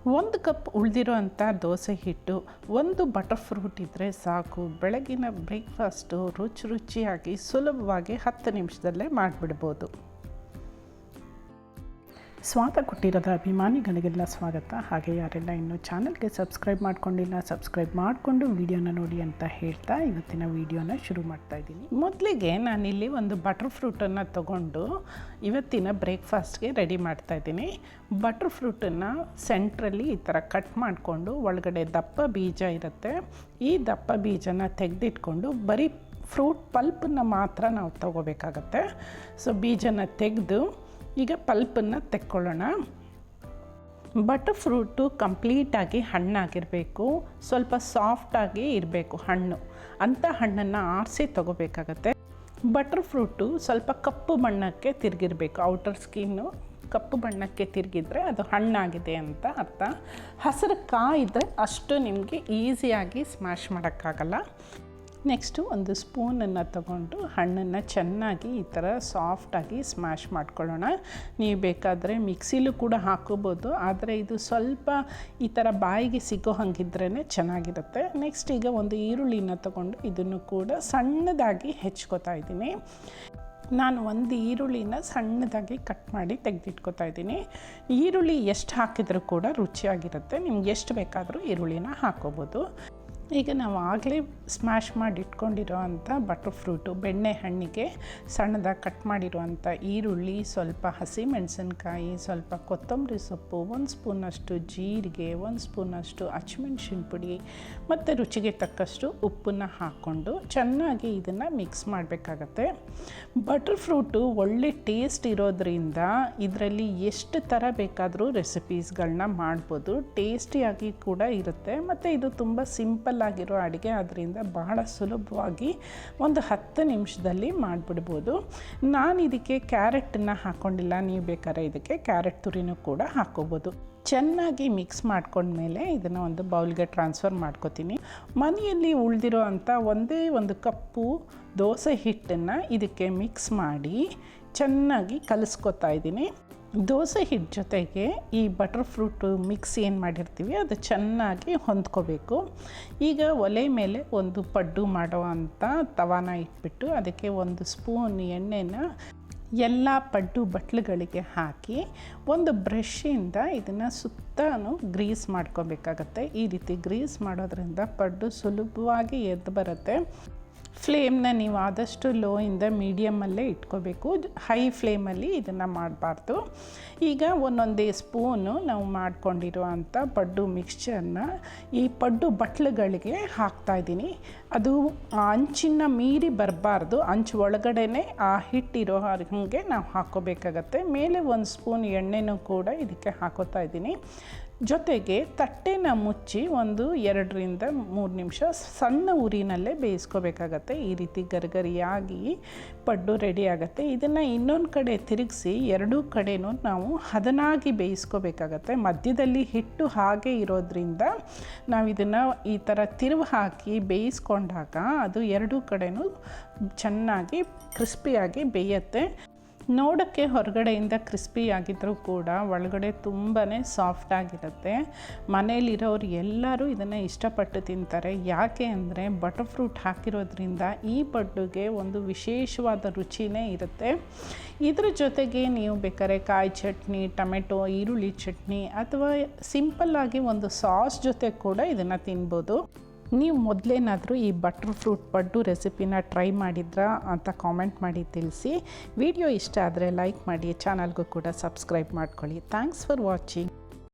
1 cup ಉಳಿದಿರೋ ಅಂಥ ದೋಸೆ ಹಿಟ್ಟು, 1 ಬಟರ್ ಫ್ರೂಟ್ ಇದ್ದರೆ ಸಾಕು. ಬೆಳಗಿನ ಬ್ರೇಕ್ಫಾಸ್ಟು ರುಚಿಯಾಗಿ ಸುಲಭವಾಗಿ 10 ನಿಮಿಷದಲ್ಲೇ ಮಾಡಿಬಿಡ್ಬೋದು. ಸ್ವಾದ ಕೊಟ್ಟಿರೋದ ಅಭಿಮಾನಿಗಳಿಗೆಲ್ಲ ಸ್ವಾಗತ. ಹಾಗೆ ಯಾರೆಲ್ಲ ಇನ್ನೂ ಚಾನಲ್ಗೆ ಸಬ್ಸ್ಕ್ರೈಬ್ ಮಾಡ್ಕೊಂಡಿಲ್ಲ, ಸಬ್ಸ್ಕ್ರೈಬ್ ಮಾಡಿಕೊಂಡು ವಿಡಿಯೋನ ನೋಡಿ ಅಂತ ಹೇಳ್ತಾ ಇವತ್ತಿನ ವಿಡಿಯೋನ ಶುರು ಮಾಡ್ತಾಯಿದ್ದೀನಿ. ಮೊದಲಿಗೆ ನಾನಿಲ್ಲಿ ಒಂದು ಬಟರ್ ಫ್ರೂಟನ್ನು ತೊಗೊಂಡು ಇವತ್ತಿನ ಬ್ರೇಕ್ಫಾಸ್ಟ್ಗೆ ರೆಡಿ ಮಾಡ್ತಾಯಿದ್ದೀನಿ. ಬಟರ್ ಫ್ರೂಟನ್ನು ಸೆಂಟ್ರಲ್ಲಿ ಈ ಥರ ಕಟ್ ಮಾಡಿಕೊಂಡು ಒಳಗಡೆ ದಪ್ಪ ಬೀಜ ಇರುತ್ತೆ. ಈ ದಪ್ಪ ಬೀಜನ ತೆಗೆದಿಟ್ಕೊಂಡು ಬರೀ ಫ್ರೂಟ್ ಪಲ್ಪನ್ನು ಮಾತ್ರ ನಾವು ತೊಗೋಬೇಕಾಗತ್ತೆ. ಸೊ ಬೀಜನ ತೆಗೆದು ಈಗ ಪಲ್ಪನ್ನು ತೆಕ್ಕೊಳ್ಳೋಣ. ಬಟರ್ ಫ್ರೂಟು ಕಂಪ್ಲೀಟಾಗಿ ಹಣ್ಣಾಗಿರಬೇಕು, ಸ್ವಲ್ಪ ಸಾಫ್ಟಾಗಿ ಇರಬೇಕು ಹಣ್ಣು. ಅಂಥ ಹಣ್ಣನ್ನು ಆರಿಸಿ ತೊಗೋಬೇಕಾಗತ್ತೆ. ಬಟರ್ ಫ್ರೂಟು ಸ್ವಲ್ಪ ಕಪ್ಪು ಬಣ್ಣಕ್ಕೆ ತಿರುಗಿರಬೇಕು. ಔಟರ್ ಸ್ಕಿನ್ನು ಕಪ್ಪು ಬಣ್ಣಕ್ಕೆ ತಿರುಗಿದ್ರೆ ಅದು ಹಣ್ಣಾಗಿದೆ ಅಂತ ಅರ್ಥ. ಹಸಿರು ಕಾಯಿದ್ರೆ ಅಷ್ಟು ನಿಮಗೆ ಈಸಿಯಾಗಿ ಸ್ಮ್ಯಾಶ್ ಮಾಡೋಕ್ಕಾಗಲ್ಲ. ನೆಕ್ಸ್ಟು ಒಂದು ಸ್ಪೂನನ್ನು ತಗೊಂಡು ಹಣ್ಣನ್ನು ಚೆನ್ನಾಗಿ ಈ ಥರ ಸಾಫ್ಟಾಗಿ ಸ್ಮ್ಯಾಶ್ ಮಾಡ್ಕೊಳ್ಳೋಣ. ನೀವು ಬೇಕಾದರೆ ಮಿಕ್ಸಿಲೂ ಕೂಡ ಹಾಕೋಬೋದು, ಆದರೆ ಇದು ಸ್ವಲ್ಪ ಈ ಥರ ಬಾಯಿಗೆ ಸಿಗೋ ಹಾಗಿದ್ರೇ ಚೆನ್ನಾಗಿರುತ್ತೆ. ನೆಕ್ಸ್ಟ್ ಈಗ ಒಂದು ಈರುಳ್ಳಿನ ತಗೊಂಡು ಇದನ್ನು ಕೂಡ ಸಣ್ಣದಾಗಿ ಹೆಚ್ಕೋತಾ ಇದ್ದೀನಿ. ನಾನು ಒಂದು ಈರುಳ್ಳಿನ ಸಣ್ಣದಾಗಿ ಕಟ್ ಮಾಡಿ ತೆಗೆದಿಟ್ಕೋತಾ ಇದ್ದೀನಿ. ಈರುಳ್ಳಿ ಎಷ್ಟು ಹಾಕಿದರೂ ಕೂಡ ರುಚಿಯಾಗಿರುತ್ತೆ. ನಿಮ್ಗೆ ಎಷ್ಟು ಬೇಕಾದರೂ ಈರುಳ್ಳಿನ ಹಾಕೋಬೋದು. ಈಗ ನಾವು ಆಗಲೇ ಸ್ಮ್ಯಾಶ್ ಮಾಡಿ ಇಟ್ಕೊಂಡಿರೋ ಅಂಥ ಬಟರ್ ಫ್ರೂಟು, ಬೆಣ್ಣೆ ಹಣ್ಣಿಗೆ ಸಣ್ಣದಾಗಿ ಕಟ್ ಮಾಡಿರುವಂಥ ಈರುಳ್ಳಿ, ಸ್ವಲ್ಪ ಹಸಿಮೆಣಸಿನ್ಕಾಯಿ, ಸ್ವಲ್ಪ ಕೊತ್ತಂಬರಿ ಸೊಪ್ಪು, 1 ಸ್ಪೂನಷ್ಟು ಜೀರಿಗೆ, 1 ಸ್ಪೂನಷ್ಟು ಹಸಿಮೆಣ್ಸಿನ ಪುಡಿ ಮತ್ತು ರುಚಿಗೆ ತಕ್ಕಷ್ಟು ಉಪ್ಪನ್ನು ಹಾಕ್ಕೊಂಡು ಚೆನ್ನಾಗಿ ಇದನ್ನು ಮಿಕ್ಸ್ ಮಾಡಬೇಕಾಗತ್ತೆ. ಬಟರ್ ಫ್ರೂಟು ಒಳ್ಳೆ ಟೇಸ್ಟ್ ಇರೋದ್ರಿಂದ ಇದರಲ್ಲಿ ಎಷ್ಟು ಥರ ಬೇಕಾದರೂ ರೆಸಿಪೀಸ್ಗಳನ್ನ ಮಾಡ್ಬೋದು. ಟೇಸ್ಟಿಯಾಗಿ ಕೂಡ ಇರುತ್ತೆ ಮತ್ತು ಇದು ತುಂಬ ಸಿಂಪಲ್ ಆಗಿರೋ ಅಡುಗೆ ಆದ್ದರಿಂದ ಬಹಳ ಸುಲಭವಾಗಿ ಒಂದು 10 ನಿಮಿಷದಲ್ಲಿ ಮಾಡಿಬಿಡ್ಬೋದು. ನಾನು ಇದಕ್ಕೆ ಕ್ಯಾರೆಟನ್ನು ಹಾಕ್ಕೊಂಡಿಲ್ಲ, ನೀವು ಬೇಕಾದ್ರೆ ಇದಕ್ಕೆ ಕ್ಯಾರೆಟ್ ತುರಿನೂ ಕೂಡ ಹಾಕ್ಕೋಬೋದು. ಚೆನ್ನಾಗಿ ಮಿಕ್ಸ್ ಮಾಡ್ಕೊಂಡ್ಮೇಲೆ ಇದನ್ನು ಒಂದು ಬೌಲ್ಗೆ ಟ್ರಾನ್ಸ್ಫರ್ ಮಾಡ್ಕೋತೀನಿ. ಮನೆಯಲ್ಲಿ ಉಳಿದಿರೋ ಅಂಥ ಒಂದೇ ಒಂದು ಕಪ್ಪು ದೋಸೆ ಹಿಟ್ಟನ್ನು ಇದಕ್ಕೆ ಮಿಕ್ಸ್ ಮಾಡಿ ಚೆನ್ನಾಗಿ ಕಲಿಸ್ಕೊತಾ ಇದ್ದೀನಿ. ದೋಸೆ ಹಿಟ್ಟು ಜೊತೆಗೆ ಈ ಬಟರ್ ಫ್ರೂಟು ಮಿಕ್ಸ್ ಏನು ಮಾಡಿರ್ತೀವಿ ಅದು ಚೆನ್ನಾಗಿ ಹೊಂದ್ಕೋಬೇಕು. ಈಗ ಒಲೆ ಮೇಲೆ ಒಂದು ಪಡ್ಡು ಮಾಡೋ ಅಂಥ ತವಾನ ಇಟ್ಬಿಟ್ಟು ಅದಕ್ಕೆ 1 ಸ್ಪೂನ್ ಎಣ್ಣೆನ ಎಲ್ಲ ಪಡ್ಡು ಬಟ್ಲುಗಳಿಗೆ ಹಾಕಿ ಒಂದು ಬ್ರಷಿಂದ ಇದನ್ನು ಸುತ್ತಾನು ಗ್ರೀಸ್ ಮಾಡ್ಕೋಬೇಕಾಗತ್ತೆ. ಈ ರೀತಿ ಗ್ರೀಸ್ ಮಾಡೋದ್ರಿಂದ ಪಡ್ಡು ಸುಲಭವಾಗಿ ಎದ್ದು ಬರುತ್ತೆ. ಫ್ಲೇಮ್ನ ನೀವು ಆದಷ್ಟು ಲೋಯಿಂದ ಮೀಡಿಯಮಲ್ಲೇ ಇಟ್ಕೋಬೇಕು, ಹೈ ಫ್ಲೇಮಲ್ಲಿ ಇದನ್ನು ಮಾಡಬಾರ್ದು. ಈಗ ಒಂದೊಂದೇ ಸ್ಪೂನು ನಾವು ಮಾಡ್ಕೊಂಡಿರೋ ಅಂಥ ಪಡ್ಡು ಮಿಕ್ಸ್ಚರ್ನ ಈ ಪಡ್ಡು ಬಟ್ಲುಗಳಿಗೆ ಹಾಕ್ತಾಯಿದ್ದೀನಿ. ಅದು ಅಂಚಿನ ಮೀರಿ ಬರಬಾರ್ದು, ಅಂಚು ಒಳಗಡೆನೇ ಆ ಹಿಟ್ಟಿರೋ ಹಾಗೆ ನಾವು ಹಾಕ್ಕೋಬೇಕಾಗತ್ತೆ. ಮೇಲೆ 1 ಸ್ಪೂನ್ ಎಣ್ಣೆನೂ ಕೂಡ ಇದಕ್ಕೆ ಹಾಕೋತಾ ಇದ್ದೀನಿ. ಜೊತೆಗೆ ತಟ್ಟೆನ ಮುಚ್ಚಿ 2 ರಿಂದ 3 ನಿಮಿಷ ಸಣ್ಣ ಉರಿನಲ್ಲೇ ಬೇಯಿಸ್ಕೋಬೇಕಾಗತ್ತೆ. ಈ ರೀತಿ ಗರಿಗರಿಯಾಗಿ ಪಡ್ಡು ರೆಡಿ ಆಗುತ್ತೆ. ಇದನ್ನು ಇನ್ನೊಂದು ಕಡೆ ತಿರುಗಿಸಿ 2 ಕಡೆನೂ ನಾವು ಹದನಾಗಿ ಬೇಯಿಸ್ಕೋಬೇಕಾಗತ್ತೆ. ಮಧ್ಯದಲ್ಲಿ ಹಿಟ್ಟು ಹಾಗೆ ಇರೋದ್ರಿಂದ ನಾವು ಇದನ್ನು ಈ ಥರ ತಿರುವು ಹಾಕಿ ಬೇಯಿಸ್ಕೊಂಡಾಗ ಅದು 2 ಕಡೆನೂ ಚೆನ್ನಾಗಿ ಕ್ರಿಸ್ಪಿಯಾಗಿ ಬೇಯುತ್ತೆ. ನೋಡೋಕ್ಕೆ ಹೊರಗಡೆಯಿಂದ ಕ್ರಿಸ್ಪಿ ಆಗಿದ್ದರೂ ಕೂಡ ಒಳಗಡೆ ತುಂಬಾ ಸಾಫ್ಟಾಗಿರುತ್ತೆ. ಮನೇಲಿರೋರು ಎಲ್ಲರೂ ಇದನ್ನು ಇಷ್ಟಪಟ್ಟು ತಿಂತಾರೆ. ಯಾಕೆ ಅಂದರೆ ಬಟರ್ ಫ್ರೂಟ್ ಹಾಕಿರೋದ್ರಿಂದ ಈ ಪಡ್ಡುಗೆ ಒಂದು ವಿಶೇಷವಾದ ರುಚಿನೇ ಇರುತ್ತೆ. ಇದ್ರ ಜೊತೆಗೆ ನೀವು ಬೇಕಾದ್ರೆ ಕಾಯಿ ಚಟ್ನಿ, ಟೊಮೆಟೊ, ಈರುಳ್ಳಿ ಚಟ್ನಿ ಅಥವಾ ಸಿಂಪಲ್ಲಾಗಿ ಒಂದು ಸಾಸ್ ಜೊತೆ ಕೂಡ ಇದನ್ನು ತಿನ್ಬೋದು. ನೀವು ಮೊದಲೇನಾದರೂ ಈ ಬಟರ್ ಫ್ರೂಟ್ ಪಡ್ಡು ರೆಸಿಪಿನ ಟ್ರೈ ಮಾಡಿದ್ರಾ ಅಂತ ಕಾಮೆಂಟ್ ಮಾಡಿ ತಿಳಿಸಿ. ವಿಡಿಯೋ ಇಷ್ಟ ಆದರೆ ಲೈಕ್ ಮಾಡಿ, ಚಾನಲ್ಗೂ ಕೂಡ ಸಬ್ಸ್ಕ್ರೈಬ್ ಮಾಡ್ಕೊಳ್ಳಿ. Thanks for watching.